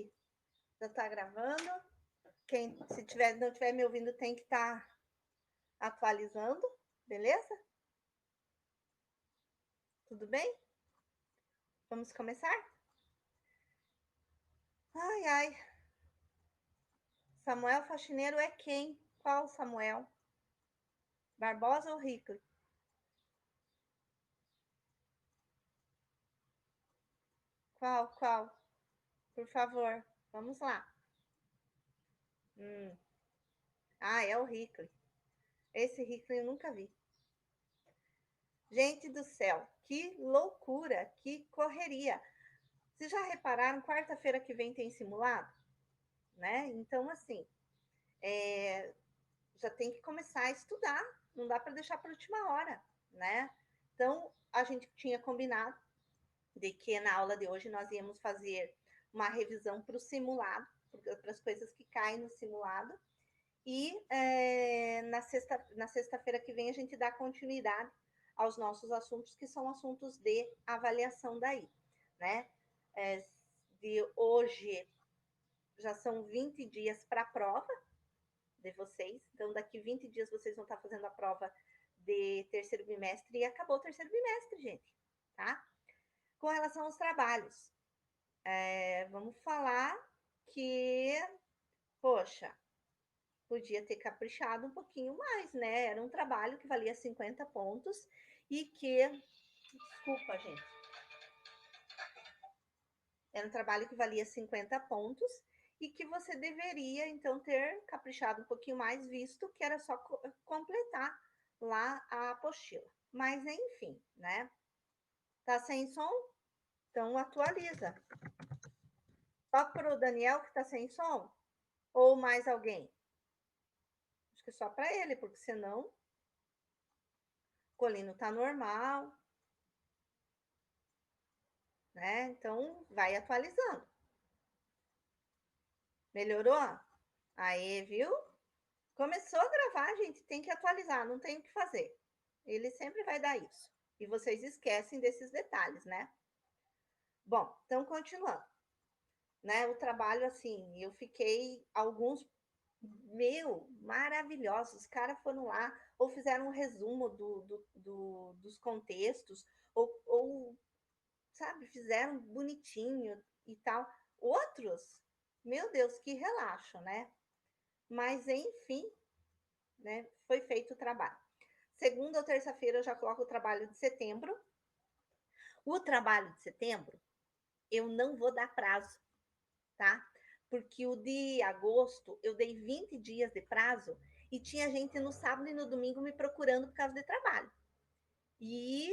gente? Já está gravando. Quem não estiver me ouvindo tem que estar atualizando, beleza? Tudo bem? Vamos começar? Ai, ai. Samuel Faxineiro é quem? Qual Samuel? Barbosa ou Rico? Qual? Por favor, vamos lá. Ah, é o Rico. Esse Rico eu nunca vi. Gente do céu, que loucura, que correria. Vocês já repararam, quarta-feira que vem tem simulado? Né? Então, assim, já tem que começar a estudar, não dá para deixar para a última hora, né? Então, a gente tinha combinado de que na aula de hoje nós íamos fazer uma revisão para o simulado, para as coisas que caem no simulado, e na sexta-feira que vem a gente dá continuidade aos nossos assuntos, que são assuntos de avaliação daí, né? De hoje já são 20 dias para a prova de vocês, então daqui 20 dias vocês vão estar fazendo a prova de terceiro bimestre e acabou o terceiro bimestre, gente, tá? Com relação aos trabalhos, vamos falar que, poxa, podia ter caprichado um pouquinho mais, né? Era um trabalho que valia 50 pontos e que, desculpa, gente, era um trabalho que valia 50 pontos e que você deveria, então, ter caprichado um pouquinho mais, visto que era só completar lá a apostila. Mas, enfim, né? Tá sem som? Então, atualiza. Só para o Daniel que tá sem som? Ou mais alguém? Acho que só para ele, porque senão o Colino tá normal, né? Então, vai atualizando. Melhorou? Aí, viu? Começou a gravar, gente, tem que atualizar, não tem o que fazer. Ele sempre vai dar isso. E vocês esquecem desses detalhes, né? Bom, então continuando. Né, o trabalho, assim, eu fiquei alguns, maravilhosos. Os caras foram lá, ou fizeram um resumo dos contextos, ou, sabe, fizeram bonitinho e tal. Outros, meu Deus, que relaxo, né? Mas, enfim, né, foi feito o trabalho. Segunda ou terça-feira eu já coloco o trabalho de setembro. O trabalho de setembro, eu não vou dar prazo, tá? Porque o de agosto eu dei 20 dias de prazo e tinha gente no sábado e no domingo me procurando por causa de trabalho. E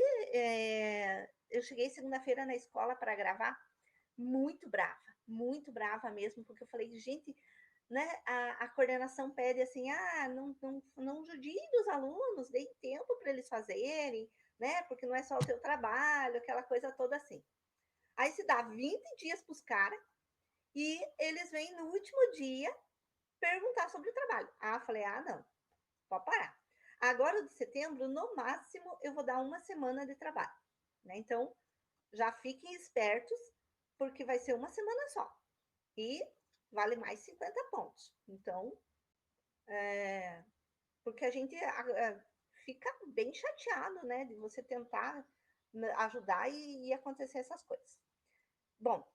eu cheguei segunda-feira na escola para gravar, muito brava mesmo, porque eu falei, gente, né, a coordenação pede assim, não judie dos alunos, dê tempo para eles fazerem, né, porque não é só o teu trabalho, aquela coisa toda assim. Aí se dá 20 dias para os caras e eles vêm no último dia perguntar sobre o trabalho. Ah, falei, não, pode parar. Agora, de setembro, no máximo, eu vou dar uma semana de trabalho, né? Então, já fiquem espertos, porque vai ser uma semana só. E vale mais 50 pontos. Então, porque a gente fica bem chateado, né? De você tentar ajudar e acontecer essas coisas. Bom,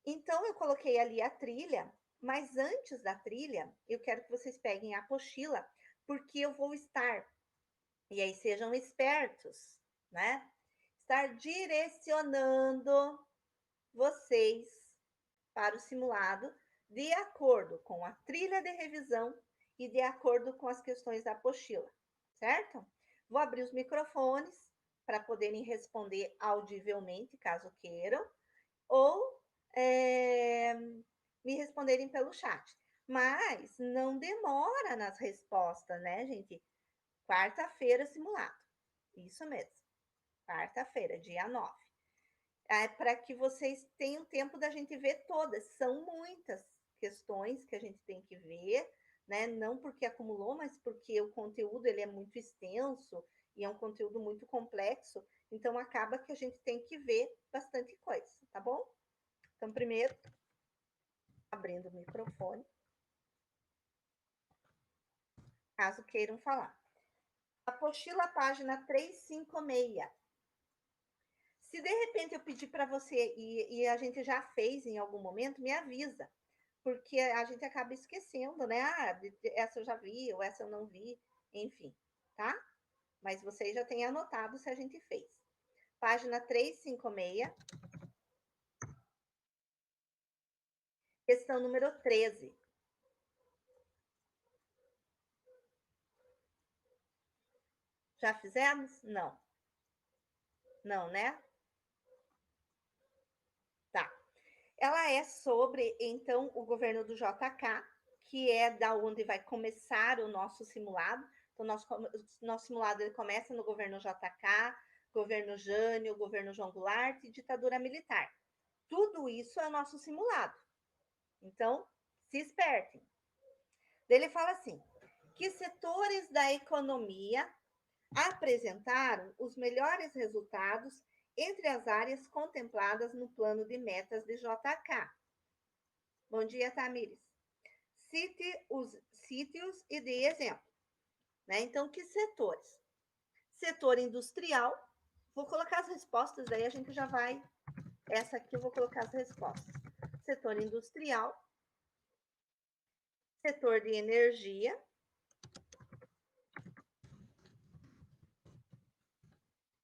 então eu coloquei ali a trilha, mas antes da trilha, eu quero que vocês peguem a apostila, porque eu vou estar, e aí sejam espertos, né? Estar direcionando vocês para o simulado de acordo com a trilha de revisão e de acordo com as questões da apostila, certo? Vou abrir os microfones para poderem responder audivelmente, caso queiram, ou me responderem pelo chat. Mas não demora nas respostas, né, gente? Quarta-feira simulado. Isso mesmo. Quarta-feira, dia 9. Para que vocês tenham tempo da gente ver todas. São muitas questões que a gente tem que ver, né? Não porque acumulou, mas porque o conteúdo ele é muito extenso e é um conteúdo muito complexo. Então, acaba que a gente tem que ver bastante coisa, tá bom? Então, primeiro, Abrindo o microfone, caso queiram falar. Apostila, página 356. Se de repente eu pedir para você, e a gente já fez em algum momento, me avisa, porque a gente acaba esquecendo, né? Ah, essa eu já vi, ou essa eu não vi, enfim, tá? Mas vocês já têm anotado se a gente fez. Página 356. Questão número 13. Já fizemos? Não. Não, né? Tá. Ela é sobre, então, o governo do JK, que é da onde vai começar o nosso simulado. Então, nosso simulado ele começa no governo JK, governo Jânio, governo João Goulart e ditadura militar. Tudo isso é o nosso simulado. Então, se espertem. Ele fala assim: que setores da economia apresentaram os melhores resultados entre as áreas contempladas no plano de metas de JK. Bom dia, Tamires. Cite os sítios e dê exemplo. Né? Então, que setores? Setor industrial. Vou colocar as respostas, daí a gente já vai. Essa aqui eu vou colocar as respostas. Setor industrial. Setor de energia.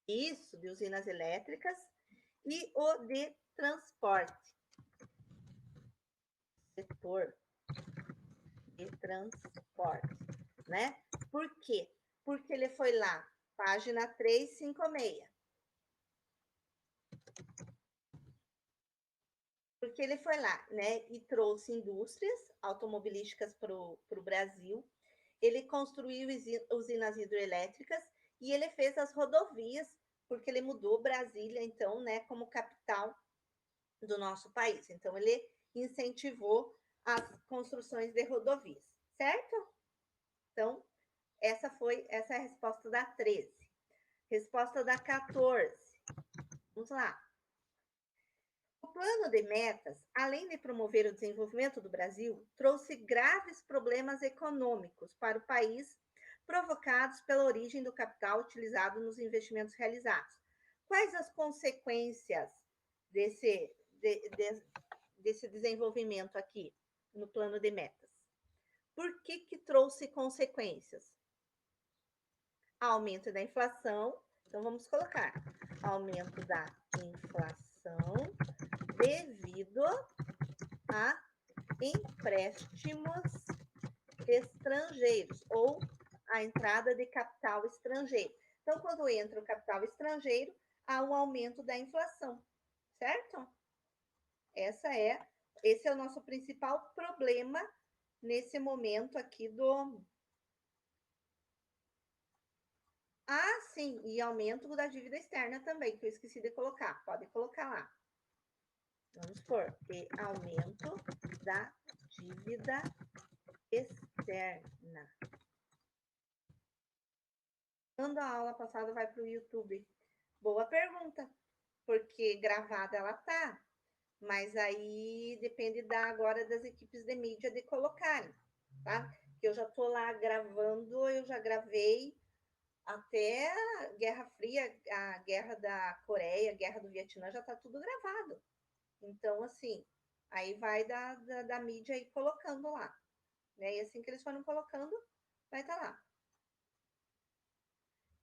Isso, de usinas elétricas. E o de transporte. Setor de transporte, né? Por quê? Porque ele foi lá, página 356. Porque ele foi lá, né, e trouxe indústrias automobilísticas para o Brasil, ele construiu usinas hidroelétricas e ele fez as rodovias, porque ele mudou Brasília, então, né, como capital do nosso país. Então, ele incentivou as construções de rodovias, certo? Então, essa é a resposta da 13. Resposta da 14. Vamos lá. O plano de metas, além de promover o desenvolvimento do Brasil, trouxe graves problemas econômicos para o país, provocados pela origem do capital utilizado nos investimentos realizados. Quais as consequências desse desenvolvimento aqui no plano de metas? Por que trouxe consequências? Aumento da inflação. Então, vamos colocar aumento da inflação devido a empréstimos estrangeiros ou a entrada de capital estrangeiro. Então, quando entra o capital estrangeiro, há um aumento da inflação, certo? Esse é o nosso principal problema nesse momento aqui do. Ah, sim, e aumento da dívida externa também, que eu esqueci de colocar. Pode colocar lá. Vamos pôr, e aumento da dívida externa. Quando a aula passada vai para o YouTube? Boa pergunta, porque gravada ela tá, mas aí depende agora das equipes de mídia de colocarem, tá? Que eu já tô lá gravando, eu já gravei até a Guerra Fria, a Guerra da Coreia, a Guerra do Vietnã, já tá tudo gravado. Então, assim, aí vai da mídia aí colocando lá. Né? E assim que eles foram colocando, vai estar lá.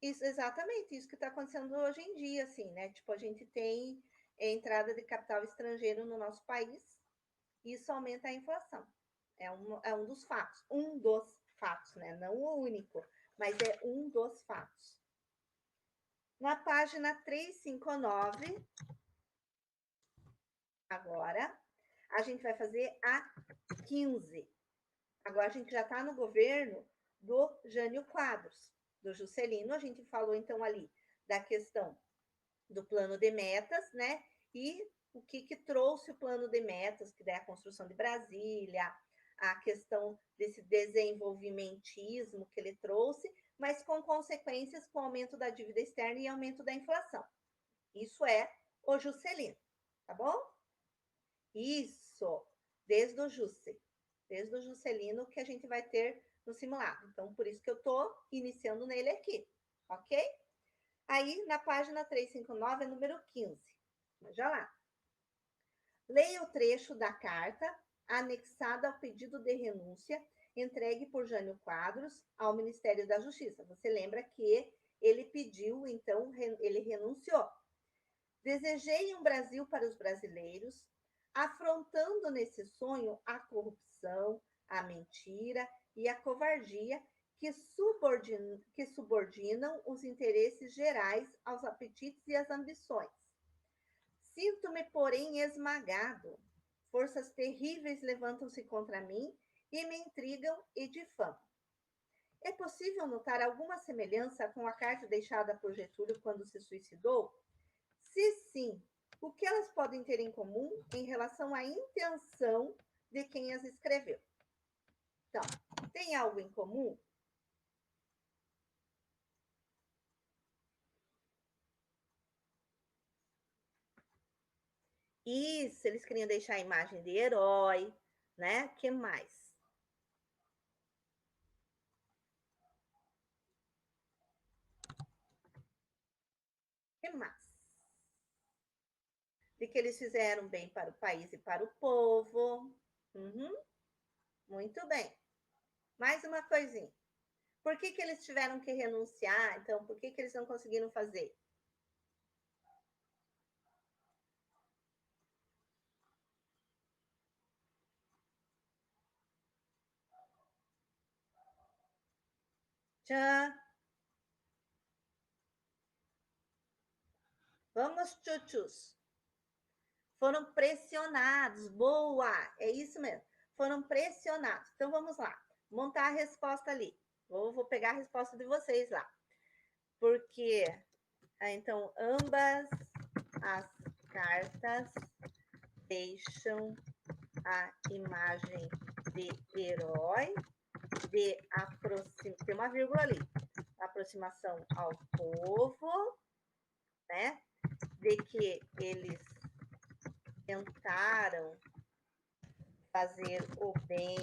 Isso, exatamente, isso que está acontecendo hoje em dia, assim, né? Tipo, a gente tem entrada de capital estrangeiro no nosso país, e isso aumenta a inflação. É um dos fatos, né? Não o único, mas é um dos fatos. Na página 359, agora, a gente vai fazer a 15. Agora a gente já está no governo do Jânio Quadros, do Juscelino. A gente falou então ali da questão do plano de metas, né? E o que trouxe o plano de metas, que é a construção de Brasília, a questão desse desenvolvimentismo que ele trouxe, mas com consequências com o aumento da dívida externa e aumento da inflação. Isso é o Juscelino, tá bom? Isso. desde o Juscelino que a gente vai ter no simulado. Então, por isso que eu estou iniciando nele aqui, ok? Aí, na página 359, é número 15. Veja lá. Leia o trecho da carta anexada ao pedido de renúncia entregue por Jânio Quadros ao Ministério da Justiça. Você lembra que ele pediu, então, ele renunciou. Desejei um Brasil para os brasileiros, afrontando nesse sonho a corrupção, a mentira e a covardia que subordinam os interesses gerais aos apetites e às ambições. Sinto-me, porém, esmagado. Forças terríveis levantam-se contra mim e me intrigam e difamam. É possível notar alguma semelhança com a carta deixada por Getúlio quando se suicidou? Se sim, o que elas podem ter em comum em relação à intenção de quem as escreveu? Então, tem algo em comum? Isso, eles queriam deixar a imagem de herói, né? Que mais? Que mais? De que eles fizeram bem para o país e para o povo. Uhum, muito bem. Mais uma coisinha. Por que eles tiveram que renunciar? Então, por que eles não conseguiram fazer? Tchan. Vamos, tchutchus. Foram pressionados. Boa! É isso mesmo. Foram pressionados. Então, vamos lá. Montar a resposta ali. Vou pegar a resposta de vocês lá. Porque, então, ambas as cartas deixam a imagem de herói, tem uma vírgula ali, aproximação ao povo, né? De que eles tentaram fazer o bem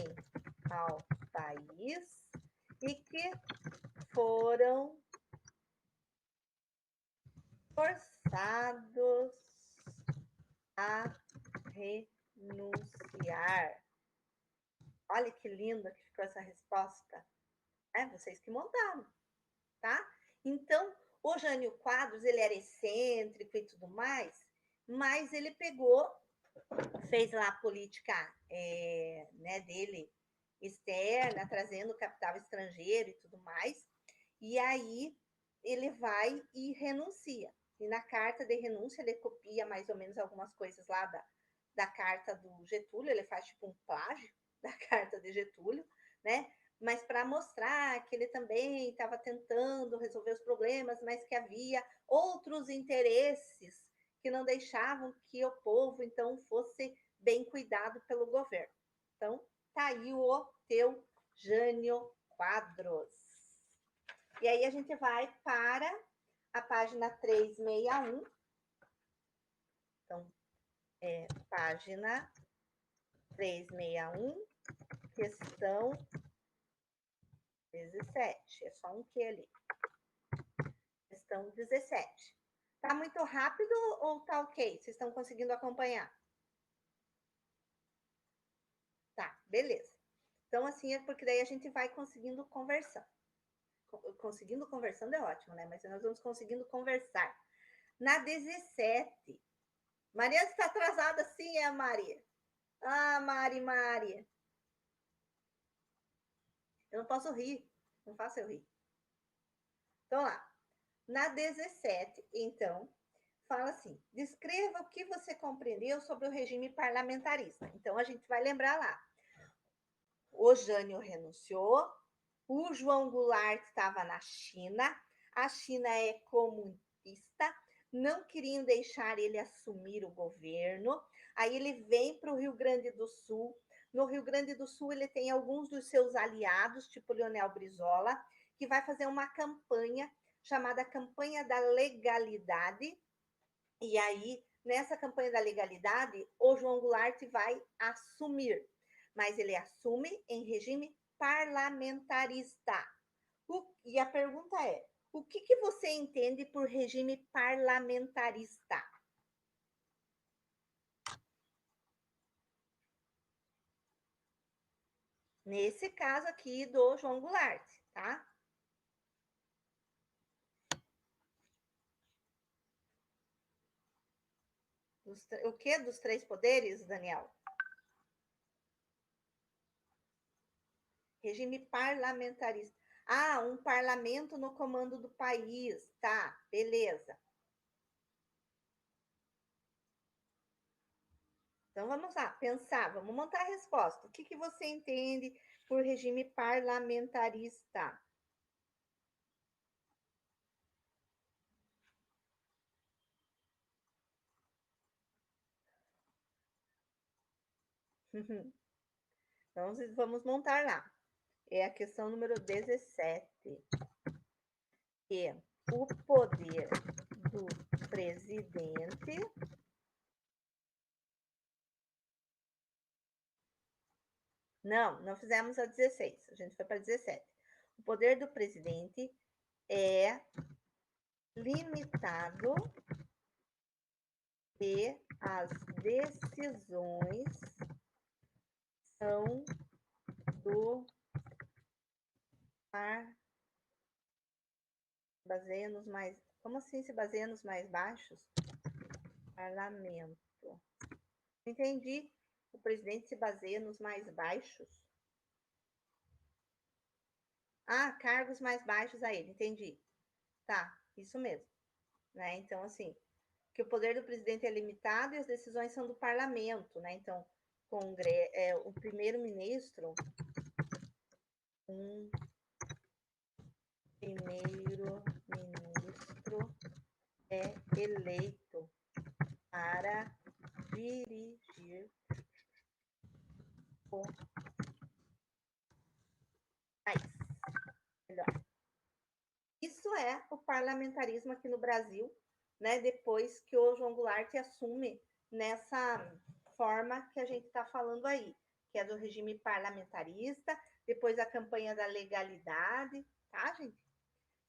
ao país e que foram forçados a renunciar. Olha que linda que ficou essa resposta. É vocês que montaram, tá? Então, o Jânio Quadros, ele era excêntrico e tudo mais, mas ele pegou, fez lá a política né, dele externa, trazendo capital estrangeiro e tudo mais, e aí ele vai e renuncia. E na carta de renúncia ele copia mais ou menos algumas coisas lá da carta do Getúlio, ele faz tipo um plágio da carta de Getúlio, né? Mas para mostrar que ele também estava tentando resolver os problemas, mas que havia outros interesses que não deixavam que o povo, então, fosse bem cuidado pelo governo. Então, tá aí o teu Jânio Quadros. E aí a gente vai para a página 361. Então, página 361, questão 17. É só um Q ali. Questão 17. Tá muito rápido ou tá ok? Vocês estão conseguindo acompanhar? Tá, beleza. Então, assim, é porque daí a gente vai conseguindo conversar. Conseguindo conversando é ótimo, né? Mas nós vamos conseguindo conversar. Na 17. Maria está atrasada, sim, é a Maria. Ah, Mari. Eu não posso rir. Não faço eu rir. Então lá. Na 17, então, fala assim: descreva o que você compreendeu sobre o regime parlamentarista. Então, a gente vai lembrar lá. O Jânio renunciou, o João Goulart estava na China, a China é comunista, não queriam deixar ele assumir o governo. Aí ele vem para o Rio Grande do Sul. No Rio Grande do Sul, ele tem alguns dos seus aliados, tipo Leonel Brizola, que vai fazer uma campanha chamada Campanha da Legalidade. E aí nessa campanha da legalidade, o João Goulart vai assumir, mas ele assume em regime parlamentarista. E a pergunta é: o que você entende por regime parlamentarista? Nesse caso aqui do João Goulart, tá? O que dos três poderes, Daniel? Regime parlamentarista. Ah, um parlamento no comando do país. Tá, beleza. Então vamos lá, pensar, vamos montar a resposta. O que você entende por regime parlamentarista? Então vamos montar lá. É a questão número 17. Que o poder do presidente não fizemos a 16, a gente foi para 17. O poder do presidente é limitado e as decisões são do baseia nos mais. Como assim se baseia nos mais baixos? Parlamento. Entendi. O presidente se baseia nos mais baixos. Ah, cargos mais baixos a ele, entendi. Tá, isso mesmo. Né? Então, assim, que o poder do presidente é limitado e as decisões são do parlamento, né? Então, o primeiro-ministro, primeiro-ministro é eleito para dirigir o país. Melhor. Isso é o parlamentarismo aqui no Brasil, né? Depois que o João Goulart assume nessa forma que a gente está falando aí, que é do regime parlamentarista, depois a campanha da legalidade, tá, gente?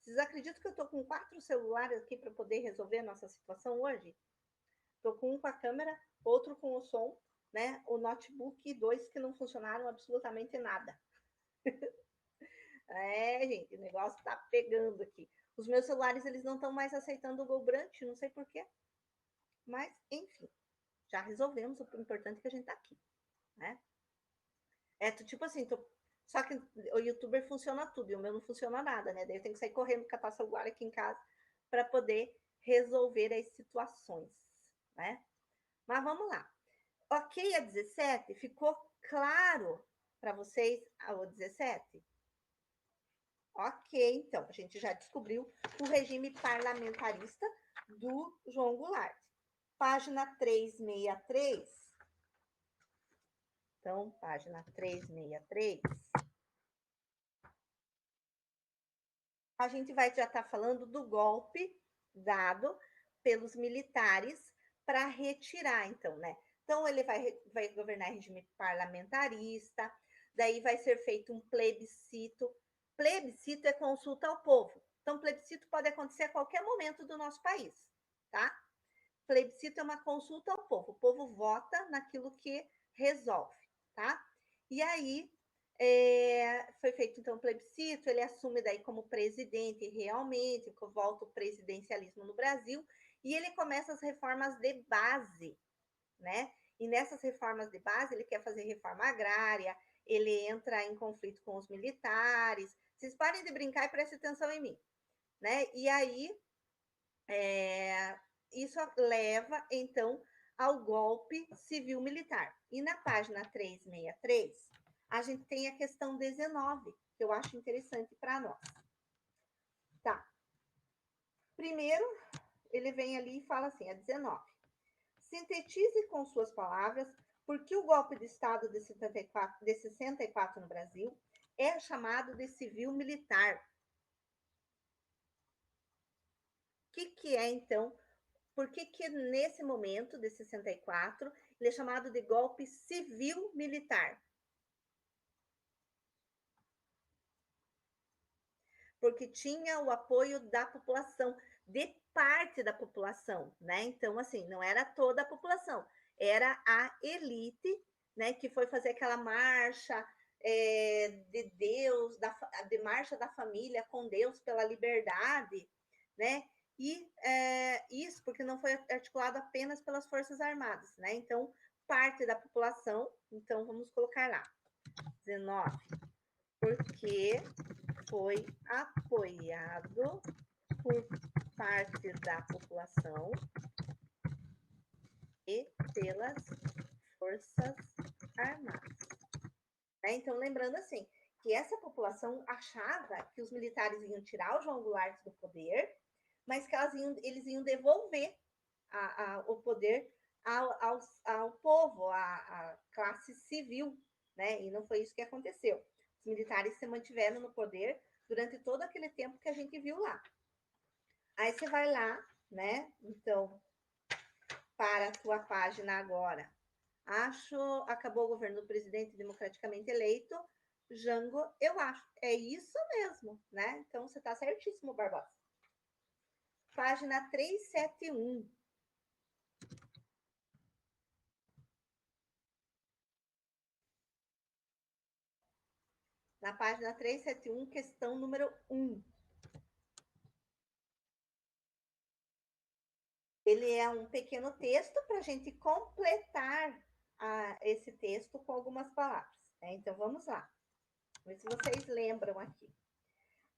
Vocês acreditam que eu estou com 4 celulares aqui para poder resolver a nossa situação hoje? Estou com um com a câmera, outro com o som, né? O notebook e 2 que não funcionaram absolutamente nada. É, gente, o negócio está pegando aqui. Os meus celulares, eles não estão mais aceitando o GoBranch, não sei porquê. Mas, enfim, já resolvemos. O importante é que a gente está aqui, né? É, tipo assim, só que o YouTuber funciona tudo e o meu não funciona nada, né? Daí eu tenho que sair correndo, catar o celular aqui em casa para poder resolver as situações, né? Mas vamos lá. Ok, a 17, ficou claro para vocês o 17? Ok, então, a gente já descobriu o regime parlamentarista do João Goulart. Página 363. Então, página 363. A gente vai já estar falando do golpe dado pelos militares para retirar, então, né? Então, ele vai governar em regime parlamentarista, daí vai ser feito um plebiscito. Plebiscito é consulta ao povo. Então, plebiscito pode acontecer a qualquer momento do nosso país, tá? Plebiscito é uma consulta ao povo. O povo vota naquilo que resolve, tá? E aí, foi feito então o plebiscito, ele assume daí como presidente realmente, volta o presidencialismo no Brasil, e ele começa as reformas de base, né? E nessas reformas de base, ele quer fazer reforma agrária, ele entra em conflito com os militares. Vocês parem de brincar e prestem atenção em mim, né? E aí, isso leva, então, ao golpe civil-militar. E na página 363, a gente tem a questão 19, que eu acho interessante para nós. Tá. Primeiro, ele vem ali e fala assim, a 19. Sintetize com suas palavras por que o golpe de Estado de 64 no Brasil é chamado de civil-militar. O que é, então? por que que nesse momento de 64 ele é chamado de golpe civil-militar? Porque tinha o apoio da população, de parte da população, né? Então, assim, não era toda a população, era a elite, né, que foi fazer aquela marcha de Deus, de marcha da família com Deus pela liberdade, né? E isso porque não foi articulado apenas pelas Forças Armadas, né? Então, parte da população, então vamos colocar lá, 19, porque foi apoiado por parte da população e pelas Forças Armadas. Então, lembrando assim, que essa população achava que os militares iam tirar o João Goulart do poder, mas que eles iam devolver o poder ao povo, à classe civil, né? E não foi isso que aconteceu. Os militares se mantiveram no poder durante todo aquele tempo que a gente viu lá. Aí você vai lá, né? Então, para a tua página agora. Acabou o governo do presidente democraticamente eleito. Jango, eu acho. É isso mesmo, né? Então, você está certíssimo, Barbosa. Página 371. Na página 371, questão número 1. Ele é um pequeno texto para a gente completar esse texto com algumas palavras. Né? Então, vamos lá. Vamos ver se vocês lembram aqui.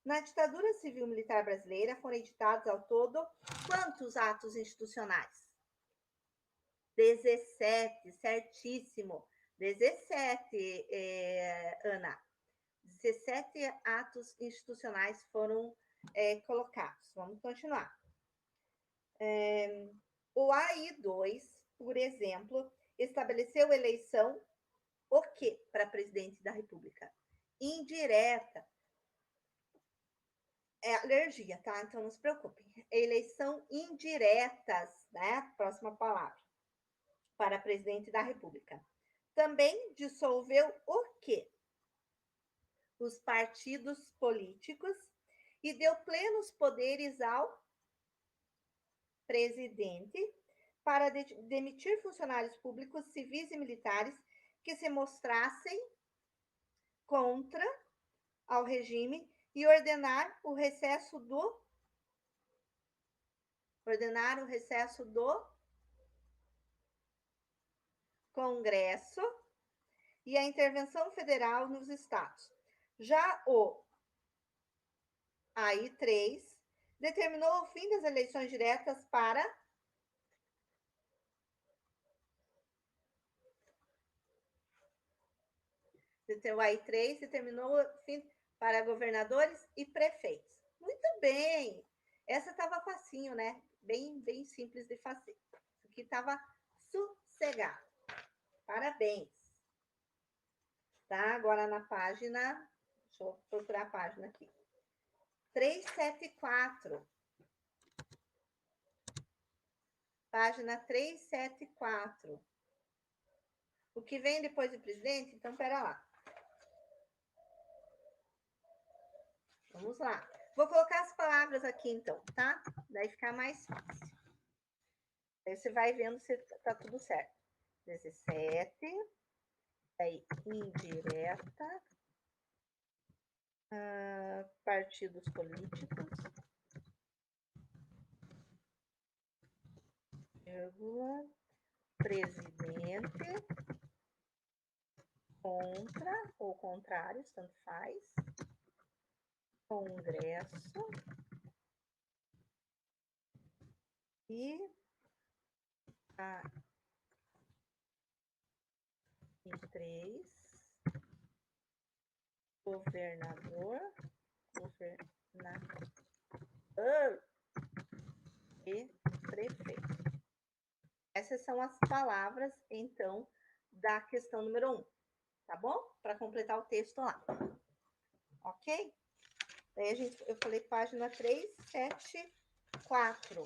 Na ditadura civil-militar brasileira foram editados ao todo quantos atos institucionais? 17, certíssimo. 17, Ana. 17 atos institucionais foram colocados. Vamos continuar. O AI2, por exemplo, estabeleceu eleição o quê para presidente da República? Indireta. É alergia, tá? Então não se preocupem. Eleição indiretas, né? Próxima palavra. Para presidente da República. Também dissolveu o quê? Os partidos políticos e deu plenos poderes ao presidente para demitir funcionários públicos, civis e militares que se mostrassem contra ao regime e ordenar o recesso do Congresso e a intervenção federal nos estados. Já o AI3 determinou o fim das eleições diretas para o AI3 determinou o fim para governadores e prefeitos. Muito bem! Essa estava facinho, né? Bem simples de fazer. Isso aqui estava sossegado. Parabéns! Tá? Agora na página, deixa eu procurar a página aqui. 374. Página 374. O que vem depois do presidente? Então, pera lá. Vamos lá. Vou colocar as palavras aqui, então, tá? Daí fica mais fácil. Aí você vai vendo se tá tudo certo. 17. Aí, indireta. Partidos políticos. Vírgula. Presidente. Contra ou contrários, tanto faz. Congresso. E a 3, governador e prefeito. Essas são as palavras, então, da questão número 1, tá bom? Para completar o texto lá. Ok? Daí eu falei página 374.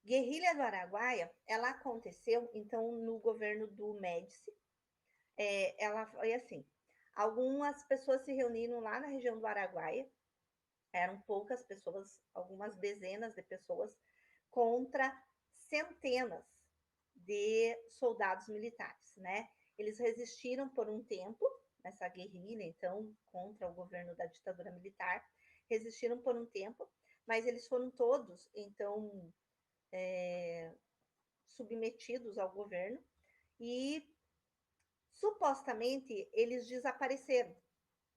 Guerrilha do Araguaia, ela aconteceu, então, no governo do Médici. Ela foi assim, algumas pessoas se reuniram lá na região do Araguaia, eram poucas pessoas, algumas dezenas de pessoas, contra centenas de soldados militares, né? Eles resistiram por um tempo nessa guerrilha, então, contra o governo da ditadura militar, resistiram por um tempo, mas eles foram todos, então, submetidos ao governo e supostamente eles desapareceram,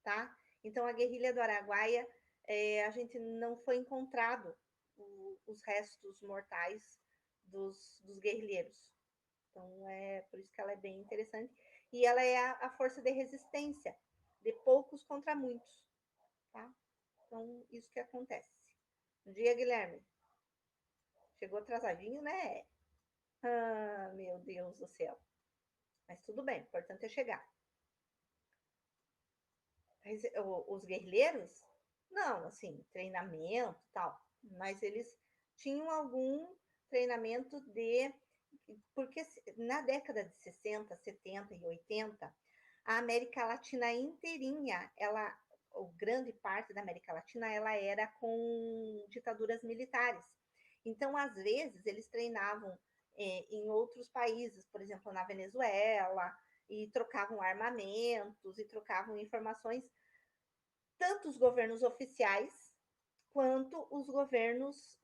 tá? Então a guerrilha do Araguaia, a gente não foi encontrado os restos mortais dos guerrilheiros. Então é por isso que ela é bem interessante. E ela é a força de resistência, de poucos contra muitos, tá? Então isso que acontece. Bom dia, Guilherme. Chegou atrasadinho, né? Ah, meu Deus do céu. Mas tudo bem, o importante é chegar. Os guerrilheiros, não, assim, treinamento e tal, mas eles tinham algum treinamento de. Porque na década de 60, 70 e 80, a América Latina inteirinha, ela, ou grande parte da América Latina, ela era com ditaduras militares. Então, às vezes, eles treinavam em outros países, por exemplo, na Venezuela, e trocavam armamentos e trocavam informações, tanto os governos oficiais quanto os governos,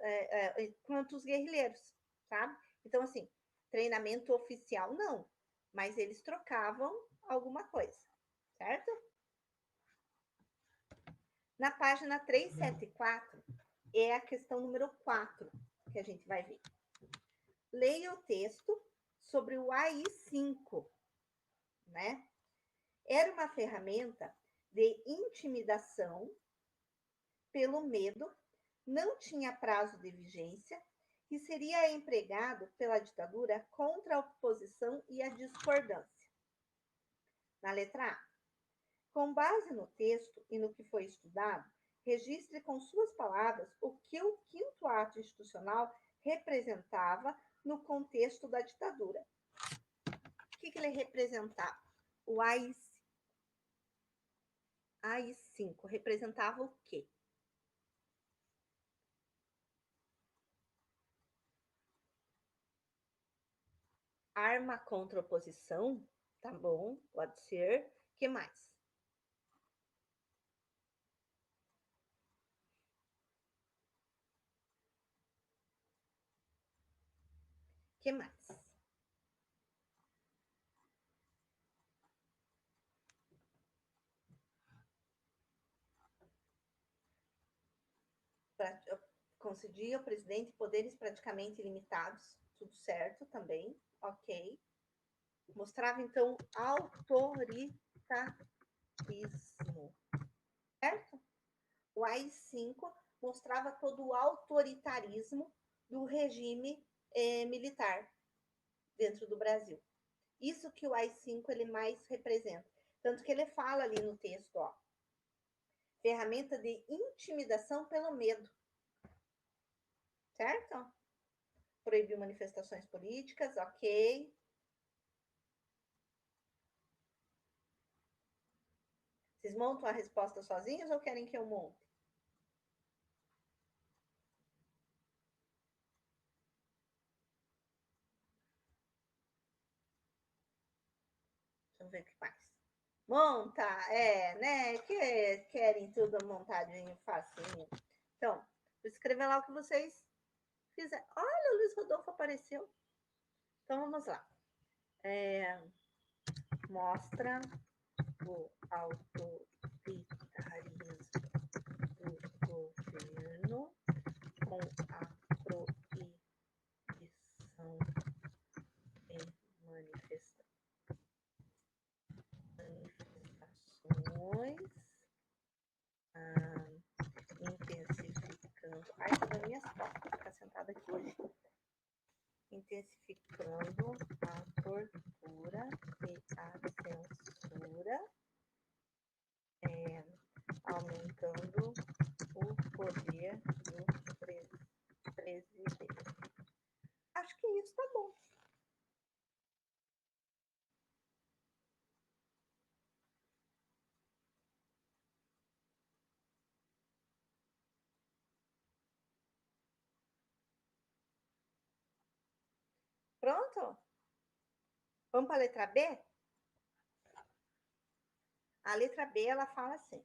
quanto os guerrilheiros, sabe? Então, assim, treinamento oficial não, mas eles trocavam alguma coisa, certo? Na página 374 é a questão número 4 que a gente vai ver. Leia o texto sobre o AI-5, né? Era uma ferramenta de intimidação pelo medo, não tinha prazo de vigência e seria empregado pela ditadura contra a oposição e a discordância. Na letra A, com base no texto e no que foi estudado, registre com suas palavras o que o quinto ato institucional representava no contexto da ditadura. O que ele representava? O AI-5 representava o quê? Arma contra oposição, tá bom, pode ser. Que mais? Que mais? Concedia ao presidente poderes praticamente ilimitados, tudo certo também, ok. Mostrava, então, autoritarismo, certo? O AI-5 mostrava todo o autoritarismo do regime militar dentro do Brasil. Isso que o AI-5 ele mais representa. Tanto que ele fala ali no texto, ó, ferramenta de intimidação pelo medo, certo? Proibiu manifestações políticas, ok. Vocês montam a resposta sozinhos ou querem que eu monte? Deixa eu ver o que mais. Monta, né? Que querem tudo montadinho, facinho. Então, vou escrever lá o que vocês fizeram. Olha, o Luiz Rodolfo apareceu. Então, vamos lá. Mostra o autoritarismo do governo com a proibição em manifestações, intensificando. Ai, tô dando minhas costas, vou ficar sentada aqui hoje. Intensificando a tortura e a censura, aumentando o poder do presidente. Pronto? Vamos para a letra B? A letra B, ela fala assim: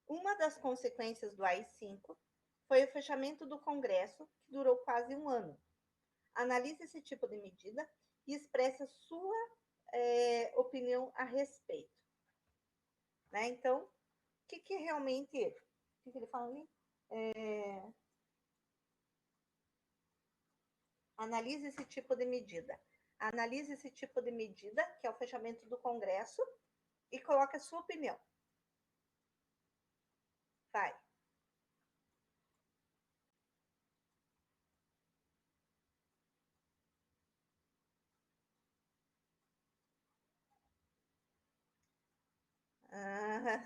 uma das consequências do AI-5 foi o fechamento do Congresso, que durou quase um ano. Analise esse tipo de medida e expresse a sua opinião a respeito. Né? Então, o que realmente... O que ele fala ali? Analise esse tipo de medida. Analise esse tipo de medida, que é o fechamento do Congresso, e coloque a sua opinião. Vai.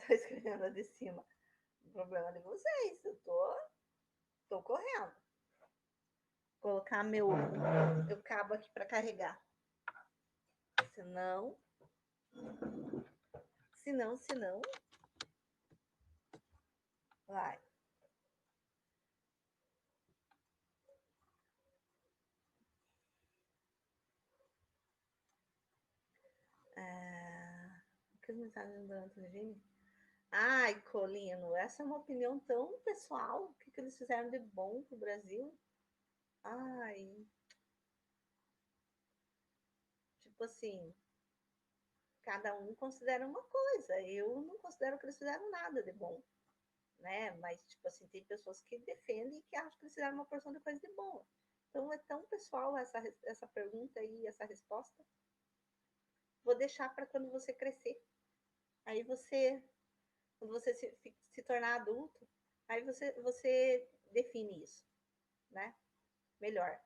Tô escrevendo lá de cima. O problema de vocês. Eu tô correndo. Vou colocar meu cabo aqui para carregar. Senão. Vai. Que mensagens durante o regime? Ai, Colino, essa é uma opinião tão pessoal. O que eles fizeram de bom pro Brasil? Ai. Tipo assim, cada um considera uma coisa. Eu não considero que eles fizeram nada de bom, né? Mas, tipo assim, tem pessoas que defendem e que acham que eles fizeram uma porção de coisa de boa. Então, é tão pessoal essa pergunta e essa resposta. Vou deixar para quando você crescer. Aí quando você se tornar adulto, aí você define isso, né? Melhor.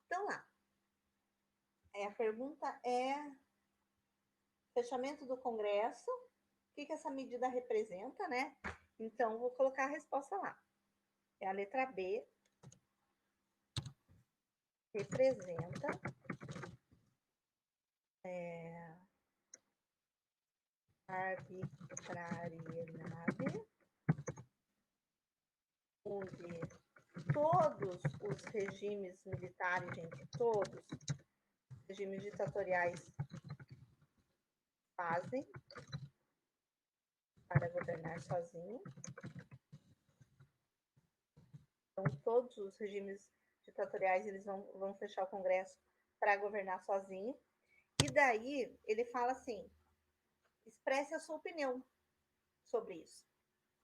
Então, lá. A pergunta é fechamento do Congresso. O que essa medida representa, né? Então, vou colocar a resposta lá. É a letra B. Representa arbitrariedade, onde todos os regimes militares, gente, todos os regimes ditatoriais fazem para governar sozinho. Então, todos os regimes ditatoriais eles vão fechar o Congresso para governar sozinho. E daí ele fala assim: expresse a sua opinião sobre isso.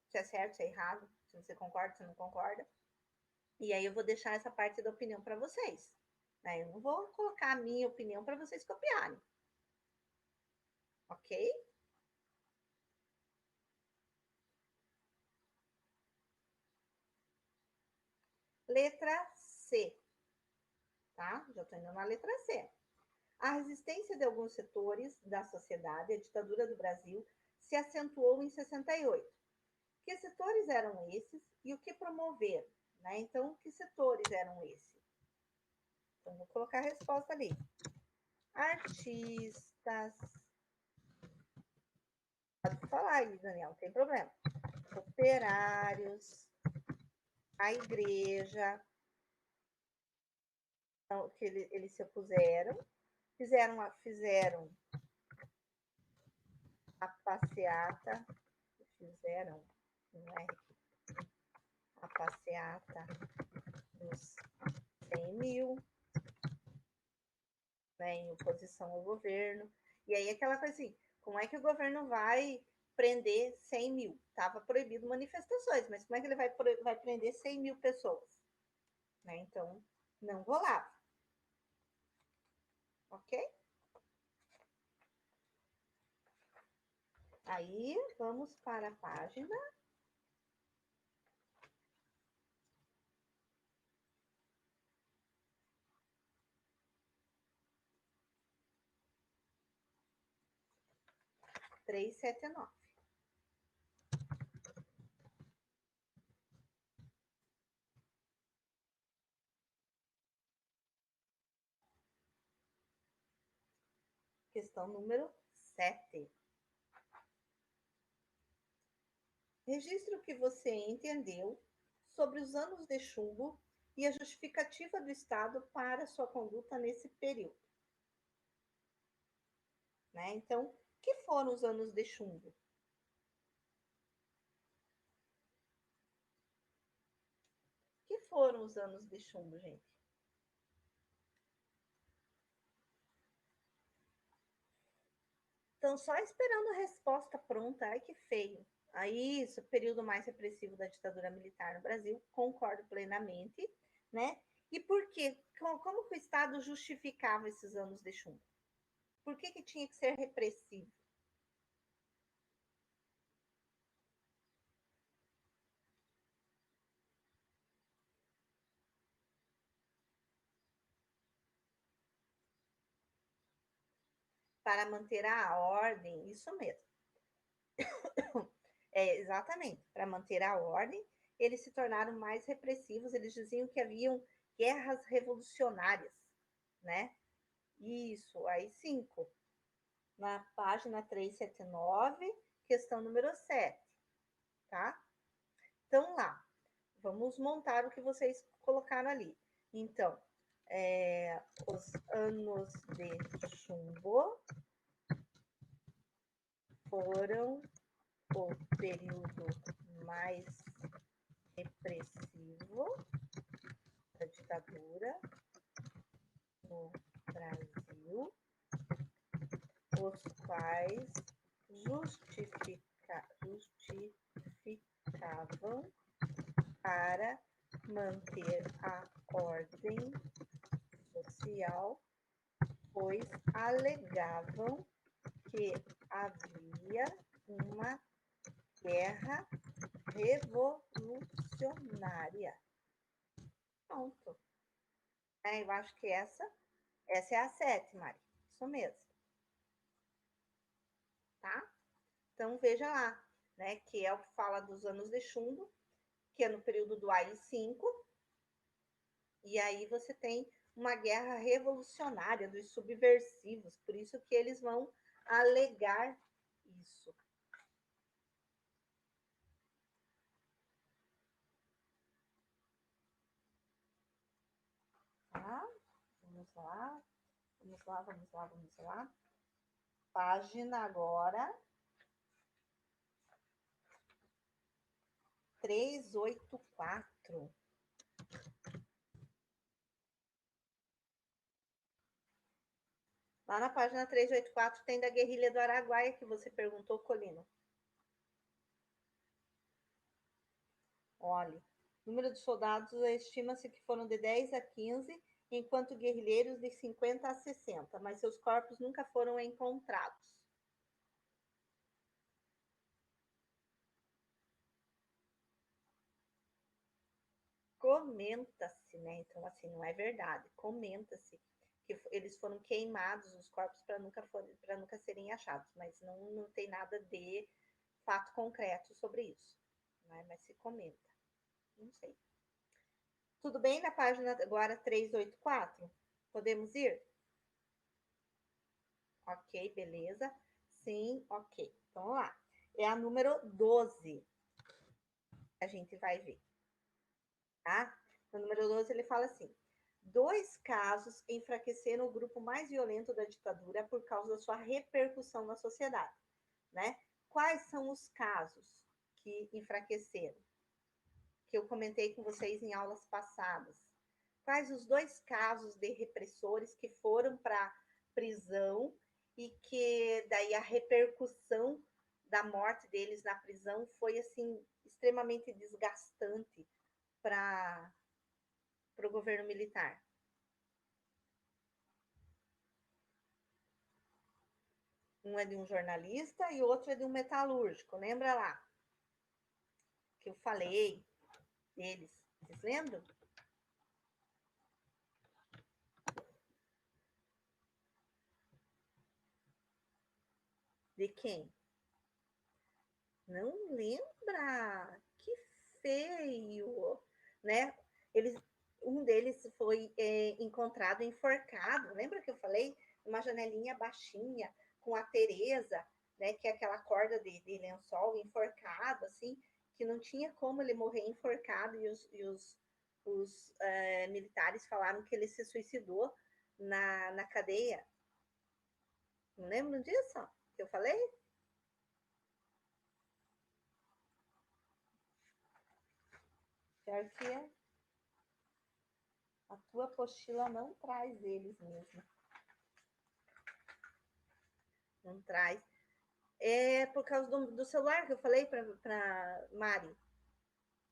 Se é certo, se é errado, se você concorda, se não concorda. E aí eu vou deixar essa parte da opinião para vocês. Né? Eu não vou colocar a minha opinião para vocês copiarem. Ok? Letra C. Tá? Já estou indo na letra C. A resistência de alguns setores da sociedade à ditadura do Brasil se acentuou em 68. Que setores eram esses e o que promoveram? Né? Então, que setores eram esses? Então, vou colocar a resposta ali. Artistas. Pode falar aí, Daniel, não tem problema. Operários, a igreja, então, que eles se opuseram, fizeram a passeata, fizeram, não é? A passeata dos 100 mil, né, em oposição ao governo. E aí aquela coisa assim, como é que o governo vai prender 100 mil? Estava proibido manifestações, mas como é que ele vai prender 100 mil pessoas? Né? Então, não rolava. Ok? Aí, vamos para a página. Três, sete, nove. Questão número 7. Registre o que você entendeu sobre os anos de chumbo e a justificativa do Estado para sua conduta nesse período. Né? Então, o que foram os anos de chumbo? O que foram os anos de chumbo, gente? Estão só esperando a resposta pronta. Ai, que feio. Aí, isso, período mais repressivo da ditadura militar no Brasil, concordo plenamente, né? E por quê? Como que o Estado justificava esses anos de chumbo? Por que tinha que ser repressivo? Para manter a ordem, isso mesmo. Exatamente, para manter a ordem, eles se tornaram mais repressivos, eles diziam que haviam guerras revolucionárias, né? Isso, aí 5, na página 379, questão número 7, tá? Então lá, vamos montar o que vocês colocaram ali. Então, os anos de chumbo foram o período mais repressivo da ditadura no Brasil, os quais justificavam para manter a ordem social, pois alegavam que havia uma guerra revolucionária. Pronto. Eu acho que essa é a 7, Mari. Isso mesmo. Tá? Então, veja lá, né? Que é o que fala dos anos de chumbo, que é no período do AI-5. E aí você tem uma guerra revolucionária dos subversivos. Por isso que eles vão alegar isso. Tá? Vamos lá. Vamos lá, vamos lá, vamos lá. Página agora 384. Lá na página 384 tem da guerrilha do Araguaia, que você perguntou, Colino. Olha, o número de soldados estima-se que foram de 10 a 15, enquanto guerrilheiros de 50 a 60, mas seus corpos nunca foram encontrados. Comenta-se, né? Então, assim, não é verdade. Comenta-se que eles foram queimados, os corpos, para nunca serem achados, mas não tem nada de fato concreto sobre isso, né? Mas se comenta. Não sei. Tudo bem na página agora 384? Podemos ir? Ok, beleza. Sim, ok. Então, vamos lá. É a número 12. A gente vai ver, tá? No número 12 ele fala assim: 2 casos enfraqueceram o grupo mais violento da ditadura por causa da sua repercussão na sociedade, né? Quais são os casos que enfraqueceram? Que eu comentei com vocês em aulas passadas. Quais os 2 casos de repressores que foram para prisão e que daí a repercussão da morte deles na prisão foi assim extremamente desgastante para o governo militar. Um é de um jornalista e o outro é de um metalúrgico. Lembra lá que eu falei deles? Vocês lembram? De quem? Não lembra? Que feio, né? Um deles foi encontrado enforcado. Lembra que eu falei? Uma janelinha baixinha com a Teresa, né? Que é aquela corda de lençol enforcado, assim, que não tinha como ele morrer enforcado e os militares falaram que ele se suicidou na cadeia. Não lembram disso que eu falei? Pior que a tua apostila não traz eles mesmo. Não traz. É por causa do celular que eu falei para Mari.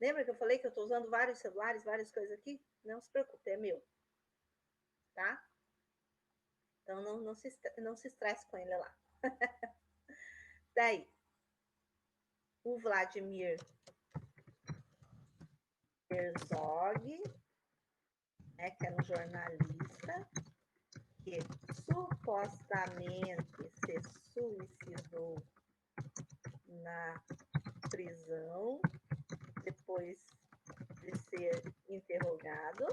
Lembra que eu falei que eu estou usando vários celulares, várias coisas aqui? Não se preocupe, é meu. Tá? Então não se estresse com ele lá. Daí, o Vladimir Herzog, né, que era um jornalista, que supostamente se suicidou na prisão depois de ser interrogado.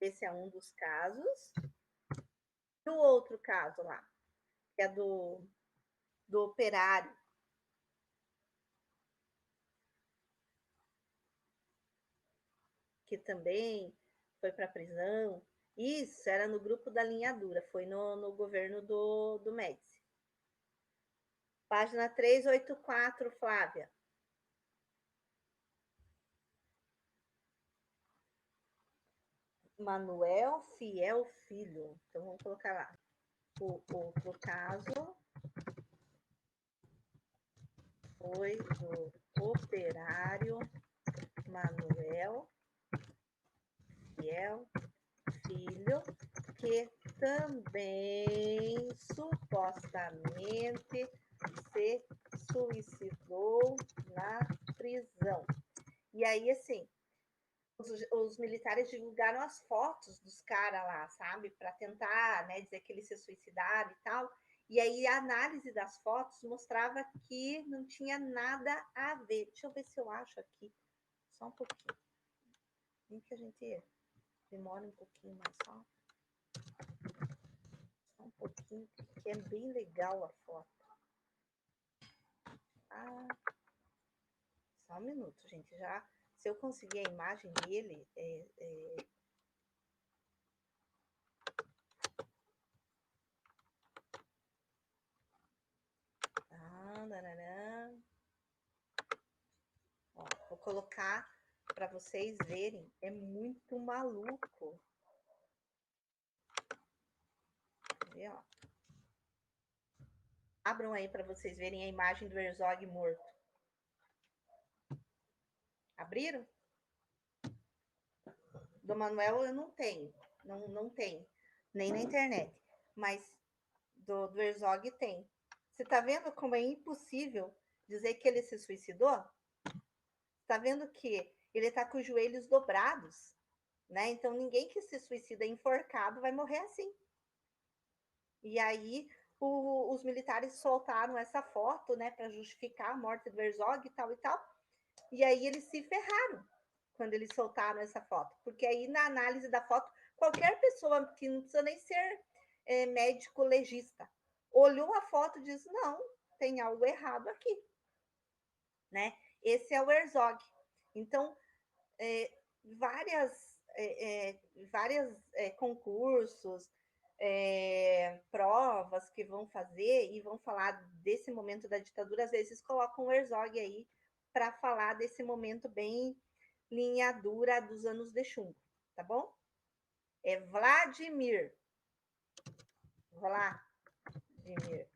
Esse é um dos casos. E o outro caso lá, que é do operário, que também foi para a prisão. Isso era no grupo da linha dura, foi no governo do Médici. Página 384, Flávia. Manuel Fiel Filho. Então vamos colocar lá. O outro caso foi do operário Manuel Fiel Filho, que também supostamente se suicidou na prisão. E aí, assim, os militares divulgaram as fotos dos caras lá, sabe? Para tentar, né, dizer que eles se suicidaram e tal. E aí a análise das fotos mostrava que não tinha nada a ver. Deixa eu ver se eu acho aqui. Só um pouquinho. Nem que a gente demora um pouquinho mais só. Só um pouquinho, que é bem legal a foto. Ah, só um minuto, gente. Já, se eu conseguir a imagem dele, Ó, vou colocar para vocês verem. É muito maluco. Ver, ó. Abram aí para vocês verem a imagem do Herzog morto. Abriram? Do Manuel eu não tenho. Não tem. Nem na internet. Mas do Herzog tem. Você tá vendo como é impossível dizer que ele se suicidou? Tá vendo que ele tá com os joelhos dobrados, né? Então ninguém que se suicida enforcado vai morrer assim. E aí os militares soltaram essa foto, né, para justificar a morte do Herzog e tal e tal. E aí eles se ferraram quando eles soltaram essa foto, porque aí na análise da foto, qualquer pessoa que não precisa nem ser médico legista, olhou a foto e diz, não, tem algo errado aqui, né? Esse é o Herzog. Então, várias concursos, provas que vão fazer e vão falar desse momento da ditadura, às vezes colocam o Herzog aí para falar desse momento bem linha dura dos anos de chumbo, tá bom? É Vladimir. Vladimir.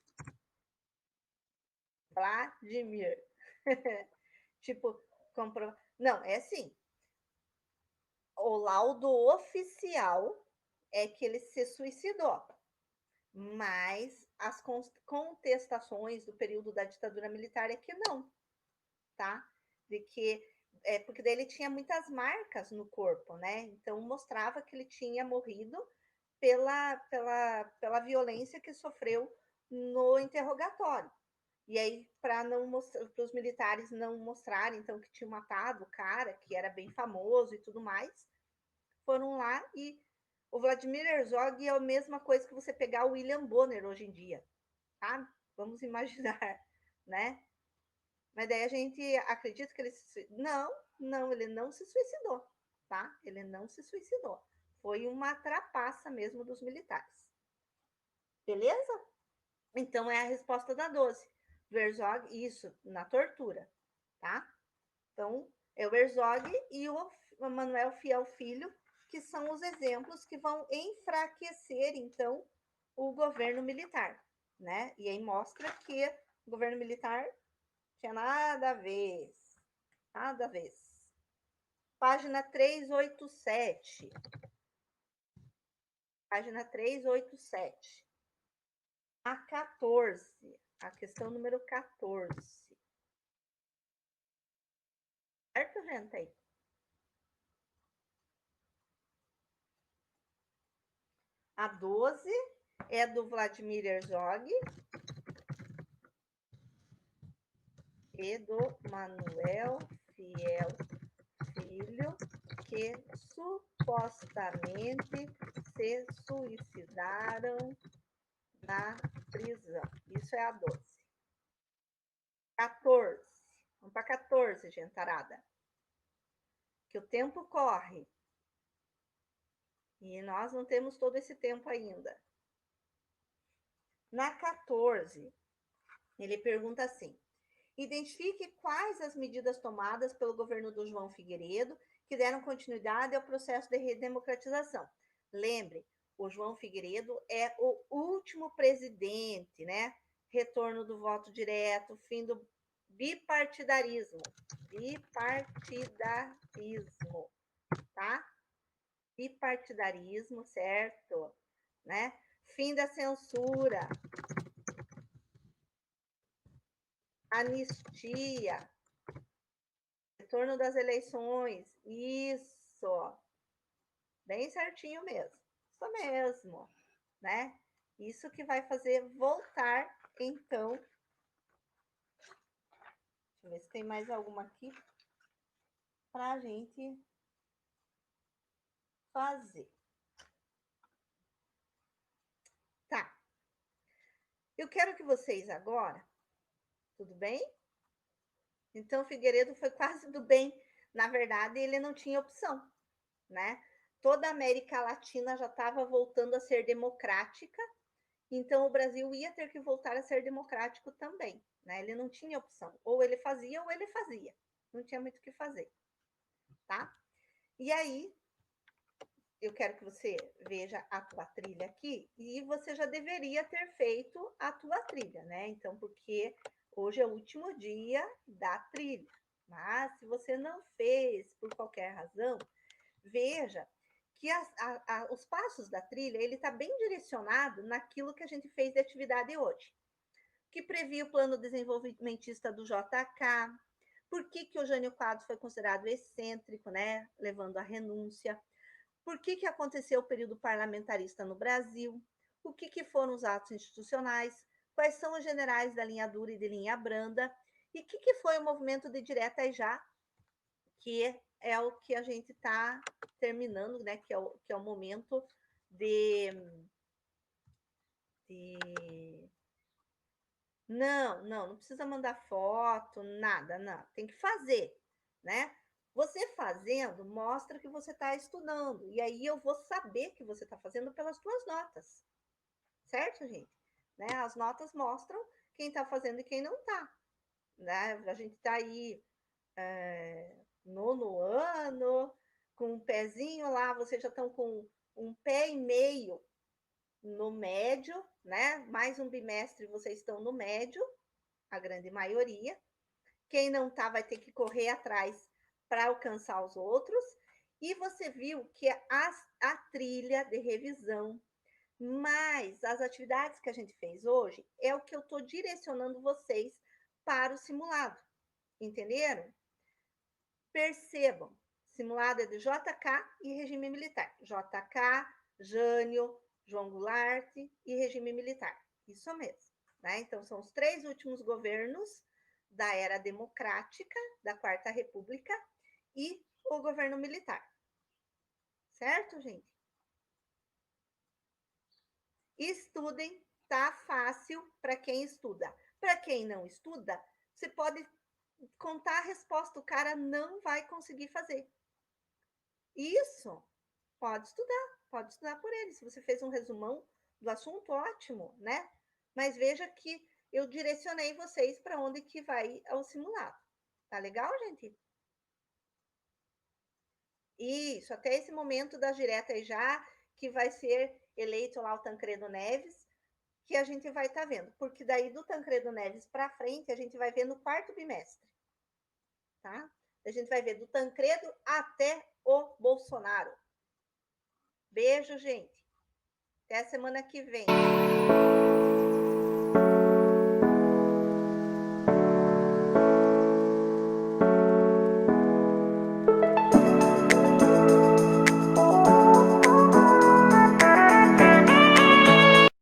Vladimir. Tipo, comprou. Não, é assim. O laudo oficial é que ele se suicidou, mas as contestações do período da ditadura militar é que não, tá? De que porque daí ele tinha muitas marcas no corpo, né? Então mostrava que ele tinha morrido pela violência que sofreu no interrogatório. E aí, para os militares não mostrarem então que tinha matado o cara, que era bem famoso e tudo mais, foram lá e o Vladimir Herzog é a mesma coisa que você pegar o William Bonner hoje em dia, tá? Vamos imaginar, né? Mas daí a gente acredita que ele se... Não, ele não se suicidou. tá? Ele não se suicidou. Foi uma trapaça mesmo dos militares. Beleza? Então, é a resposta da 12. Do Herzog, isso, na tortura, tá? Então, é o Herzog e o Manuel Fiel Filho, que são os exemplos que vão enfraquecer, então, o governo militar, né? E aí mostra que o governo militar tinha nada a ver, nada a ver. Página 387. Página 387. A 14. A questão número 14. Certo, gente? A 12 é do Vladimir Herzog e do Manuel Fiel Filho, que supostamente se suicidaram na prisão. Isso é a 12. 14. Vamos para 14, gentarada. Que o tempo corre. E nós não temos todo esse tempo ainda. Na 14, ele pergunta assim: identifique quais as medidas tomadas pelo governo do João Figueiredo que deram continuidade ao processo de redemocratização. Lembre, o João Figueiredo é o último presidente, né? Retorno do voto direto, fim do bipartidarismo. Bipartidarismo, tá? Bipartidarismo, certo? Né? Fim da censura, anistia, retorno das eleições, isso, bem certinho mesmo, isso mesmo, né? Isso que vai fazer voltar, então, deixa eu ver se tem mais alguma aqui para a gente fazer. Tá, eu quero que vocês agora, tudo bem? Então, Figueiredo foi quase do bem, na verdade, ele não tinha opção, né? Toda a América Latina já estava voltando a ser democrática, então o Brasil ia ter que voltar a ser democrático também, né? Ele não tinha opção, ou ele fazia ou ele fazia, não tinha muito o que fazer, tá? E aí, eu quero que você veja a tua trilha aqui, e você já deveria ter feito a tua trilha, né? Então, porque hoje é o último dia da trilha, mas se você não fez por qualquer razão, veja que os passos da trilha, ele está bem direcionado naquilo que a gente fez de atividade hoje, que previa o plano desenvolvimentista do JK, por que, que o Jânio Quadros foi considerado excêntrico, né, levando à renúncia, por que, que aconteceu o período parlamentarista no Brasil, o que, que foram os atos institucionais, quais são os generais da linha dura e de linha branda, e o que foi o movimento de direta e já, que é o que a gente está terminando, né? Que é o momento de... Não precisa mandar foto, nada, não. Tem que fazer, né? Você fazendo mostra que você está estudando. E aí eu vou saber que você está fazendo pelas suas notas. Certo, gente? Né? As notas mostram quem está fazendo e quem não está. Né? A gente está aí nono ano, com um pezinho lá, vocês já estão com um pé e meio no médio, né? Mais um bimestre vocês estão no médio, a grande maioria. Quem não tá vai ter que correr atrás para alcançar os outros. E você viu que a trilha de revisão, mais as atividades que a gente fez hoje, é o que eu estou direcionando vocês para o simulado. Entenderam? Percebam, simulado é de JK e regime militar. JK, Jânio, João Goulart e regime militar. Isso mesmo. Né? Então, são os 3 últimos governos da era democrática, da Quarta República, e o governo militar. Certo, gente? Estudem, tá fácil para quem estuda. Para quem não estuda, você pode contar a resposta, o cara não vai conseguir fazer. Isso, pode estudar por ele. Se você fez um resumão do assunto, ótimo, né? Mas veja que eu direcionei vocês para onde que vai o simulado. Tá legal, gente? Isso, até esse momento das diretas já, que vai ser eleito lá o Tancredo Neves, que a gente vai estar vendo. Porque daí do Tancredo Neves para frente, a gente vai ver no quarto bimestre, tá? A gente vai ver do Tancredo até o Bolsonaro. Beijo, gente. Até a semana que vem.